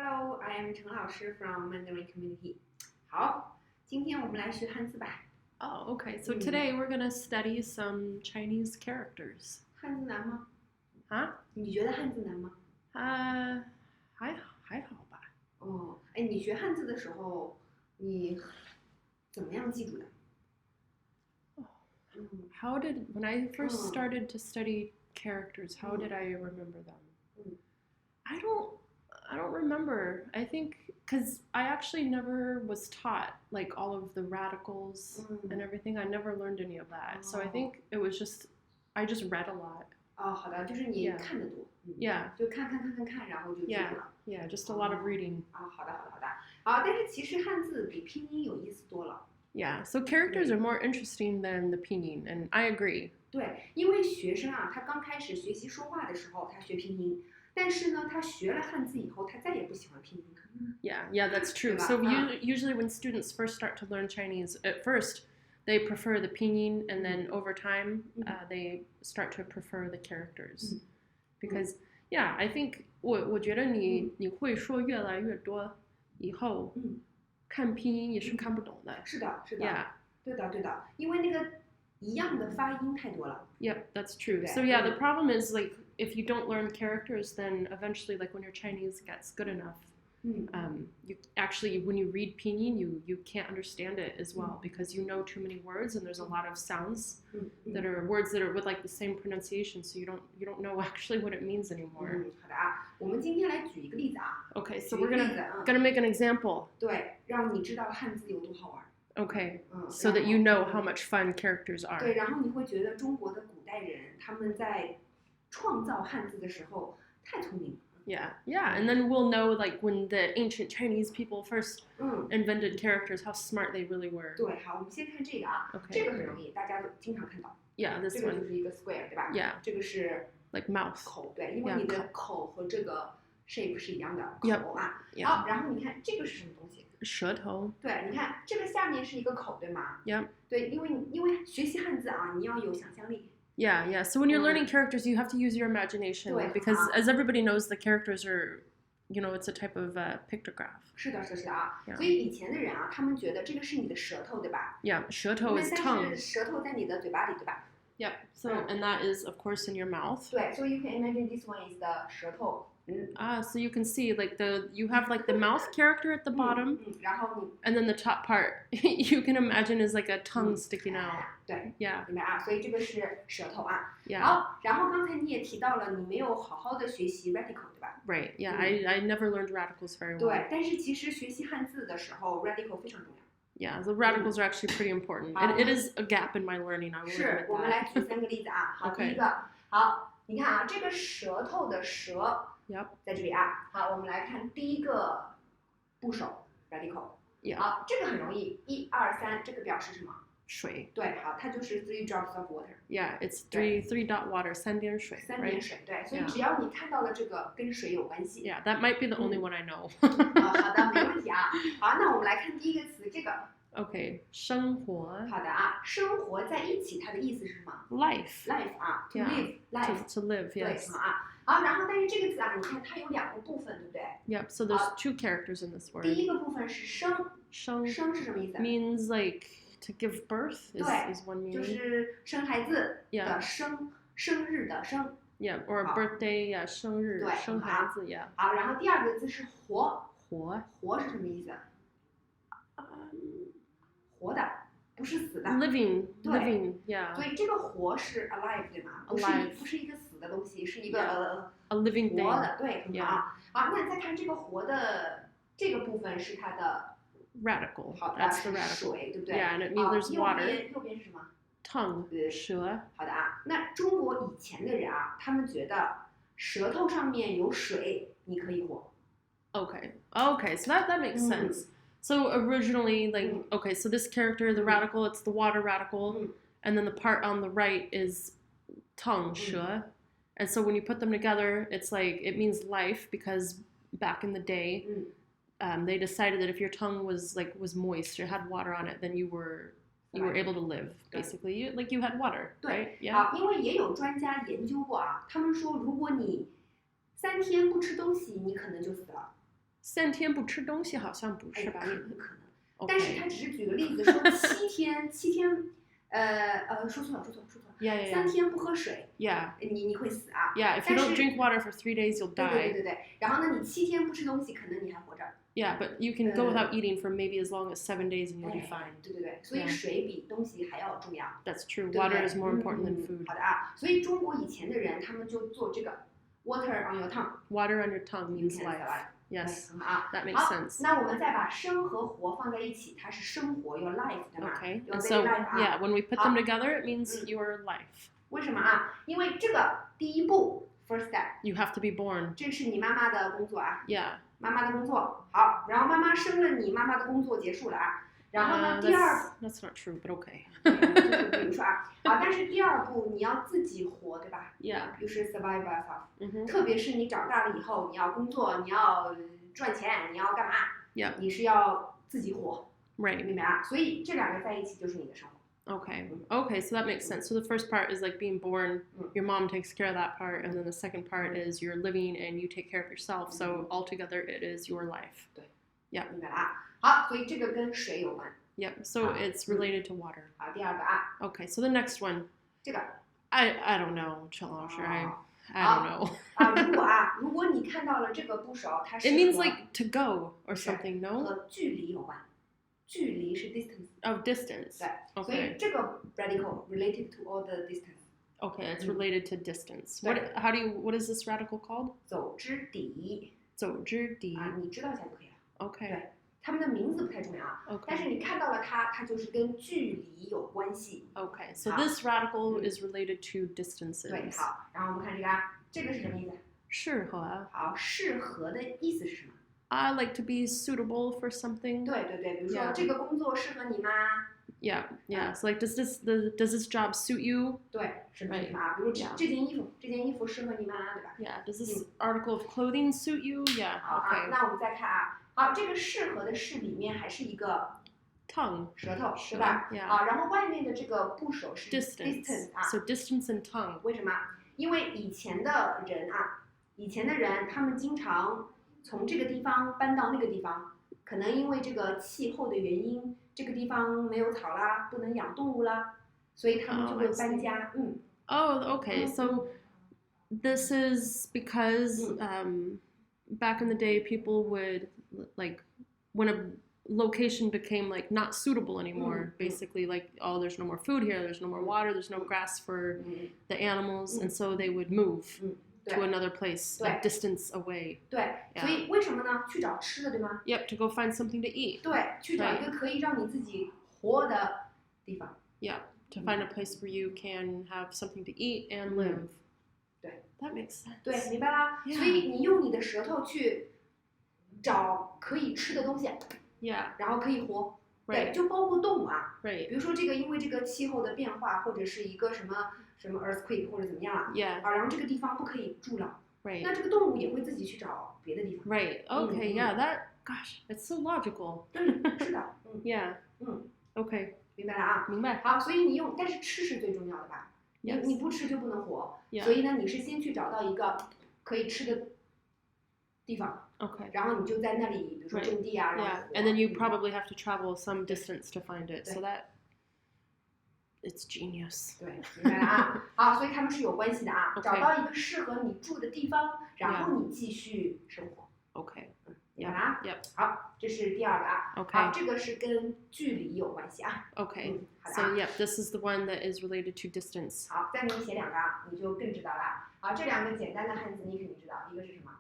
Hello, I am Chen Laoshi from Mandarin community. 好，今天我们来学汉字吧。Oh, okay. So today we're going to study some Chinese characters. 汉字难吗？ Huh? 你觉得汉字难吗？还好吧。哦，哎，你学汉字的时候，你怎么样记住的？ When I first started to study characters, how did I remember them? I don't remember. I think because I actually never was taught like all of the radicals and everything. I never learned any of that. So I think it was I just read a lot. 哦，好的，就是你看得多。Yeah. 就看，然后就记住了。Yeah, just a lot of reading. 啊，好的。好，但是其实汉字比拼音有意思多了。Yeah, so characters are more interesting than the pinyin, and I agree. 对，因为学生啊，他刚开始学习说话的时候，他学拼音，但是呢，他学了汉字以后，他再也不喜欢拼音。Yeah, that's true. So usually when students first start to learn Chinese, at first they prefer the pinyin, and then over time they start to prefer the characters. Because, yeah, I think 我觉得你会说越来越多以后，看拼音也是看不懂的。是的。Yeah. 对的，因为那个一样的发音太多了。Yep, that's true. So yeah, the problem is like if you don't learn characters, then eventually, like when your Chinese gets good enough, you actually when you read pinyin, you can't understand it as well because you know too many words and there's a lot of sounds that are words that are with like the same pronunciation, so you don't know actually what it means anymore. 好的啊，我们今天来举一个例子啊。Okay, so we're gonna make an example. 对，让你知道汉字有多好玩。Okay, so that you know how much fun characters are. 对，然后你会觉得中国的古代人他们在创造汉字的时候太聪明了。Yeah, and then we'll know like when the ancient Chinese people first invented characters, how smart they really were. 对，好，我们先看这个啊， Okay. 这个很容易，大家都经常看到。Yeah, this 这个 one. 就是一个 square， 对吧？ Yeah. 这个是 Like mouth. 口，对，因为你的口和这个 shape 是一样的，口啊。Yeah. 好，然后你看这个是什么东西？舌头。对，你看这个下面是一个口，对吗？ Yep. 对，因为学习汉字啊，你要有想象力。Yeah. So when you're learning characters, you have to use your imagination because, as everybody knows, the characters are, it's a type of pictograph. 是的啊。所以以前的人啊，他们觉得这个是你的舌头，对吧？ Yeah, 舌头 is tongue. 但是舌头在你的嘴巴里，对吧？ Yep. So and that is of course in your mouth. 对， so you can imagine this one is the 舌头。So you can see like you have like the mouth character at the bottom, 然后你 and then the top part you can imagine is like a tongue sticking out. 对 Yeah. 明白啊？所以这个是舌头啊。 Yeah. 好，然后刚才你也提到了，你没有好好的学习 radical， 对吧？ Right. Yeah. I never learned radicals very well. 对，但是其实学习汉字的时候 radical 非常重要。 Yeah, the radicals are actually pretty important. It is a gap in my learning. I will 是， admit 我们来 that. 举3个例子啊。好， Okay. 第一个，好，你看啊，这个舌头的舌 Yep. 在这里啊。好，我们来看第一个部首 radical。 Yeah. 好，这个很容易，1、2、3，这个表示什么？水。对，好，它就是 three drops of water。 Yeah, it's three dot water, 3点水. 3点水，对，所以只要你看到了这个跟水有关系。 Yeah, that might be the only one I know. 好的，没问题啊。好，那我们来看第一个词，这个。Okay, 生活。好的啊，生活在一起，它的意思是什么 Life.？life 啊 Yeah. ，to live life。 To live, 对， yes. 啊。好，然后但是这个字啊，你看它有2个部分，对不对？ Yep, so there's 2 characters in this 第 word. 一个部分是生，生生是什么意思？ means like to give birth is one 就 meaning. 是生孩子的生，生日的生。 Yeah, or birthday, yeah, 生日，对，生孩子 yeah. 好，然后第2个字是活，活。活是什么意思？活的，不是死的。 Living, 对 living, yeah. 所以这个活是 alive 对吗？ Alive 不是一个死的东西，是一个 A living 活 thing. 的，对，很好啊。好，那再看这个活的这个部分是它的 Radical. 好的 That's the 是 radical. 水，对不对 Yeah, and it means there's 右 water. 边是什么？ Tongue, 舌。好的啊，那中国以前的人啊，他们觉得舌头上面有水，你可以活。 Okay, so that makes sense. So originally, like, okay, so this character, the radical, it's the water radical, and then the part on the right is tongue, 舌. And so when you put them together, it's like, it means life because back in the day, they decided that if your tongue was moist or had water on it, then you were able to live, basically. You had water, 对 right? Yeah. 啊，因为也有专家研究过啊，他们说如果你3天不吃东西，你可能就死了。3天不吃东西好像不是吧？可能。但是 Okay. 他只是举个例子说7天，说错了，Yeah. 3天不喝水， Yeah. 你会死啊。 Yeah. If you don't drink water for 3 days, you'll die. 对。然后呢，你7天不吃东西，可能你还活着。Yeah, but you can go without eating for maybe as long as 7 days and you'll be fine. 对，所以水比东西还要重要。That's true. Water is more important than food. 好的啊，所以中国以前的人他们就做这个 water on your tongue. Water on your tongue means life. Yes, that makes sense. 那我们再把生和活放在一起，它是生活 your life 对吗？ Okay, Your and daily so life 啊。 yeah, when we put them together, it means your life. 为什么啊？因为这个第一步 first step， You have to be born. 这是你妈妈的工作啊。Yeah. 妈妈的工作好，然后妈妈生了你，妈妈的工作结束了啊。然后呢，第二 that's not true, but okay. 就是比如说啊，但是第二步你要自己活，对吧？ Yeah. 就是 survive by yourself。 Mhm. 特别是你长大了以后，你要工作，你要赚钱，你要干嘛？ Yeah. 你是要自己活， Right. 明白啊？所以这两个在一起就是你的生活。 Okay, so that makes sense. So the first part is like being born, your mom takes care of that part, and then the second part is you're living and you take care of yourself. So altogether, it is your life. 明白了啊。好，所以这个跟水有关。 Yep. So it's related to water. 好，第二个啊， Okay. So the next one, 这个 I don't know, Chen Laoshi. I don't know. 如果你看到了这个部首，它是 It means 和 like to go or something, no? 和距离有关，距离是 distance。 Of distance. 对，所以 Okay. 这个 radical related to all the distance。 Okay, it's related to distance. What is this radical called? 走之底走之底。你知道一下就可以了。 Okay. 对，他们的名字不太重要啊。 Okay. 但是你看到了它，它就是跟距离有关系。 Okay, so this radical is related to distances. 对，好，然后我们看这个啊，这个是什么意思？适合。好，适合的意思是什么？ I like to be suitable for something. 对，比如说这个工作适合你吗？ Yeah. So like, does this job suit you? 对，是什么啊？比如这件衣服适合你吗？对吧？ Yeah. Does this article of clothing suit you? Yeah. 好啊， Okay. 那我们再看啊，好，这个适合的适里面还是一个 Tongue. 舌头，对吧？ Yeah. 然后外面的这个部首是 Distance. 啊。 So distance and tongue. 为什么？因为以前的人他们经常从这个地方搬到那个地方，可能因为这个气候的原因，这个地方没有草啦，不能养动物啦，所以他们就会搬家。Oh, okay. So this is because back in the day, people would like when a location became like not suitable anymore. Basically, like, oh, there's no more food here, there's no more water, there's no grass for the animals, and so they would move to another place, like distance away. 对，所以为什么呢？去找吃的，对吗？ Yep, to go find something to eat. 对，去找一个可以让你自己活的地方。 Yeah, to find a place where you can have something to eat and live. 对 That makes sense. 对，明白啦。所以你用你的舌头去找可以吃的东西， Yeah. 然后可以活。 Right. 对，就包括动物啊。 Right. 比如说这个，因为这个气候的变化，或者是一个什么 earthquake 或者怎么样了， Yeah. 然后这个地方不可以住了， Right. 那这个动物也会自己去找别的地方。 Right. Okay. Yeah. Gosh, it's so logical. 是的。Yeah. 嗯。 Okay. 明白了啊。明白。好，所以你用，但是吃是最重要的吧？ Yes. 你不吃就不能活。 Yeah. 所以呢，你是先去找到一个可以吃的地方。 Okay. 然后你就在那里，比如说种地啊， Yeah. And then you probably have to travel some distance to find it. So that it's genius. 对，明白了啊。好，所以他们是有关系的啊。 Okay. 找到一个适合你住的地方，然后你继续生活。 Okay. 明白了啊。 Yep. 好，这是第二个啊。 Okay. 好，这个是跟距离有关系啊。 Okay. 好的 So 啊。 yep, this is the one that is related to distance. 好，再给你写两个啊，你就更知道了。好，这两个简单的汉字你肯定知道，一个是什么？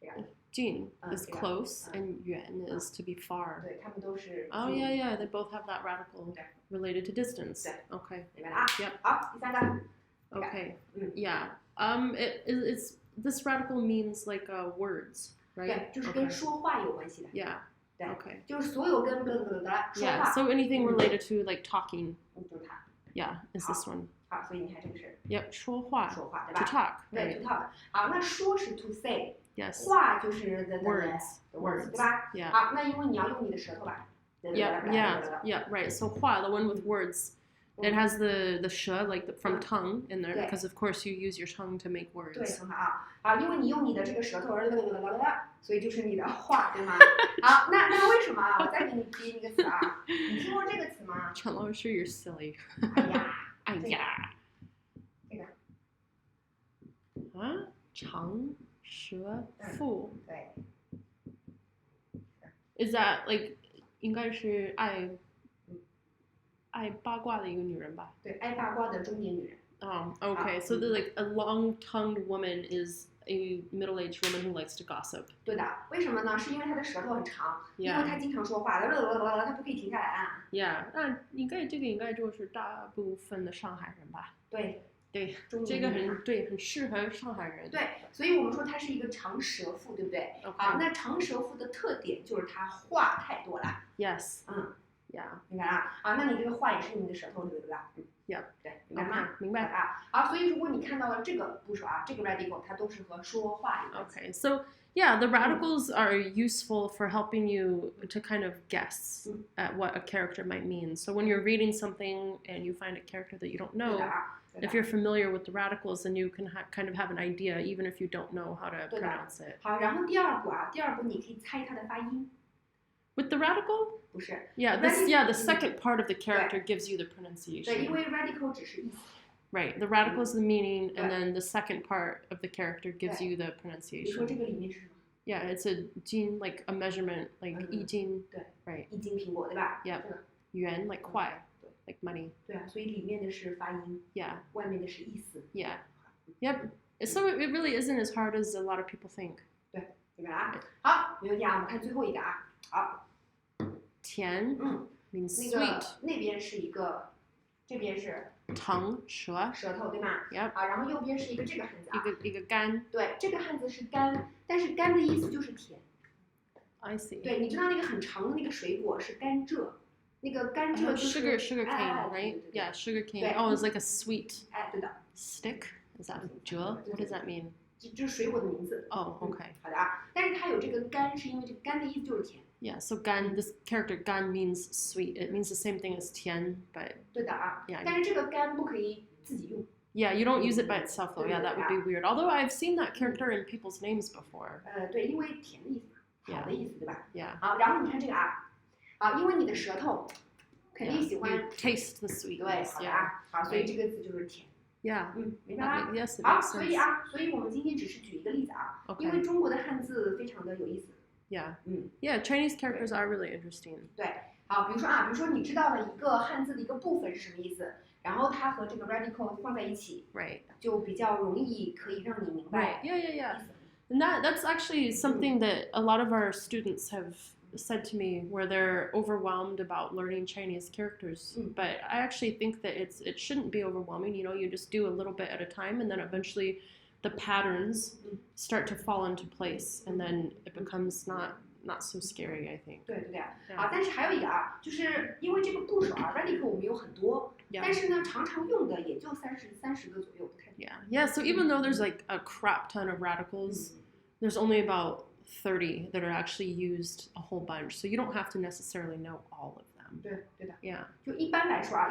这个。 Jin is 这个。 close and yuan is to be far. 对，他们都是。 Oh yeah, they both have that radical 对。 related to distance. 对。 Okay. 明白了啊。 Yep. 好，第三个。 Okay. 嗯。 Yeah. It's this radical means like words, 对， right? 就是跟说话有关系的。 Yeah. 对。 Okay. 就是所有跟说 Yeah. 话。 So anything related to like talking. 就是它。 Yeah, is this one. 好，所以你看这个是 Yep. 说话。说话，对 To 吧？ talk. 对 Right. to talk。好，那说是 to say， Yes. 话就是 the Words. words，对吧？ Yeah. 好，那因为你要用你的舌头吧。 Yeah. Right. So 话 the one with words. It has the 舌 like from 嗯 tongue in there 对 because of course you use your tongue to make 对， words. 很好啊。好，因为你用你的这个舌头，所以就是你的话，对吗？好，那为什么啊？我再给你提一个词啊，你听过这个词吗？ Chen Laoshi, you're silly. 哎呀，哎呀，这个啊，长舌妇。对 Is that like 应该是爱八卦的一个女人吧？对，爱八卦的中年女人。 Okay. So like a long-tongued woman is a middle-aged woman who likes to gossip. 对的，为什么呢？是因为她的舌头很长，因为 Yeah. 她经常说话，她不可以停下来啊。 Yeah. 那这个应该就是大部分的上海人吧？对，对，中这年女人。个很适合上海人。对，所以我们说她是一个长舌妇，对不对？ Okay. 好，那长舌妇的特点就是她话太多了。 Yes. 嗯， Yeah. 明白了啊？那你这个话也是用你的舌头，对不对？Yep. 对，明白吗？ Okay, 明白。啊。好，所以如果你看到了这个部首啊，这个 radical 它都是和说话有关系。 Okay. So yeah, the radicals are useful for helping you to kind of guess at what a character might mean. So when you're reading something and you find a character that you don't 对 know, 的啊。 if you're familiar with the radicals, then you can kind of have an idea, even if you don't know how to 对的。 pronounce it. 好，然后第二步啊，第二步你可以猜它的发音， With the radical? 不是？ Yeah, the second part of the character gives you the 对，因 pronunciation. 为 radical 只是意思。 Right. The radical is the meaning, and Yeah. then the second part of the character gives you the 你说 pronunciation. 这个里面是什么？ Yeah, it's a jin, like a measurement, like 一斤, 对 right. 一斤苹果，对吧？ Yep. 这个 Yuan, like 块, 对 like money. 对啊，所以里面的是发音， Yeah, 外面的是意思， yeah. Yep. So it really isn't as hard as a lot of people think. 明白了啊？好，没问题啊。我们看最后一个啊。好， Tian 嗯， means 那个 sweet. 那边是一个，这边是 Tongue, 舌舌头，对吗？ Yep. 啊，然后右边是一个这个汉字啊。一个干. 对，这个汉字是甘，但是甘的意思就是甜。 I see. 对，你知道那个很长的那个水果是甘蔗，那个甘蔗就是 sugar 哎 cane, 对 right? 对对 Yeah, sugar cane. 对 Oh, it's like a sweet 哎，对的， stick. Is that 折? What does that mean? 就是水果的名字。 Oh, okay. 好的啊，但是它有这个甘，是因为这个甘的意思就是甜。 Yeah, so gan, this character gan means sweet. It means the same thing as tian, but 对的啊， yeah, 但是这个甘不可以自己用。 yeah, you don't use it by itself though. Yeah, that would be weird. Although I've seen that character in people's names before. 对，因为甜的意思嘛，好的意思，对吧？ Yeah. 好，然后你看这个啊，啊，因为你的舌头肯定 Yeah, 喜欢 you taste the 对， sweetness. 好的 Yeah. 啊，好，所以这个字就是甜。 Yeah. 明白吗？ Yes, it 好， makes 所以 sense. 啊，所以我们今天只是举一个例子啊，因为 Okay. 中国的汉字非常的有意思。 Yeah. Yeah, Chinese characters are really interesting. 对，好，比如说你知道了一个汉字的一个部分是什么意思，然后它和这个 radical 放在一起， Right. 就比较容易可以让你明白 Right. Yeah, yeah, yeah. 意思。 And that's actually something that a lot of our students have said to me where they're overwhelmed about learning Chinese characters. But I actually think that it shouldn't be overwhelming. You know, you just do a little bit at a time, and then eventually the patterns start to fall into place, and then it becomes not so scary, I think. 对对对啊， Yeah. 但是还有一个啊，就是因为这个部首啊 radical 我们有很多， Yeah. 但是呢常常用的也就30个左右，不太多。 Yeah. Yeah, so even though there's like a crap ton of radicals, there's only about 30 that are actually used a whole bunch. So you don't have to necessarily know all of them. 对对的， Yeah. 就一般来说啊，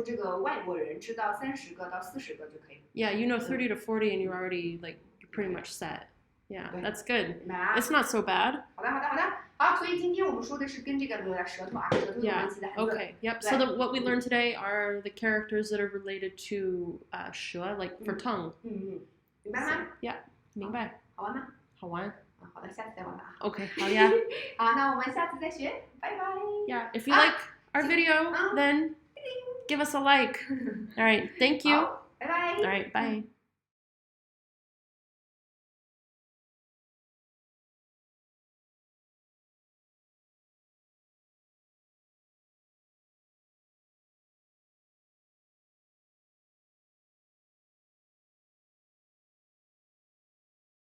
这个外国人知道30个到40个就可以了， Yeah, you know 30 to 40 and you're already like you're pretty much set. Yeah, Okay. that's good. 明白啦？ It's not so bad. 好的，好，所以今天我们说的是跟这个舌头啊，舌头有 Yeah. 关系的汉字。 Okay. Yep. So what we learned today are the characters that are related to 舌, like for tongue. 明白吗？ Yeah. 明白。好玩吗？好玩。好的，下次再玩吧啊。 Okay. 好呀。好，那我们下次再学，拜拜。 Yeah. If you like our video, then give us a like. All right. Thank you. 好，拜拜。 All right. Bye.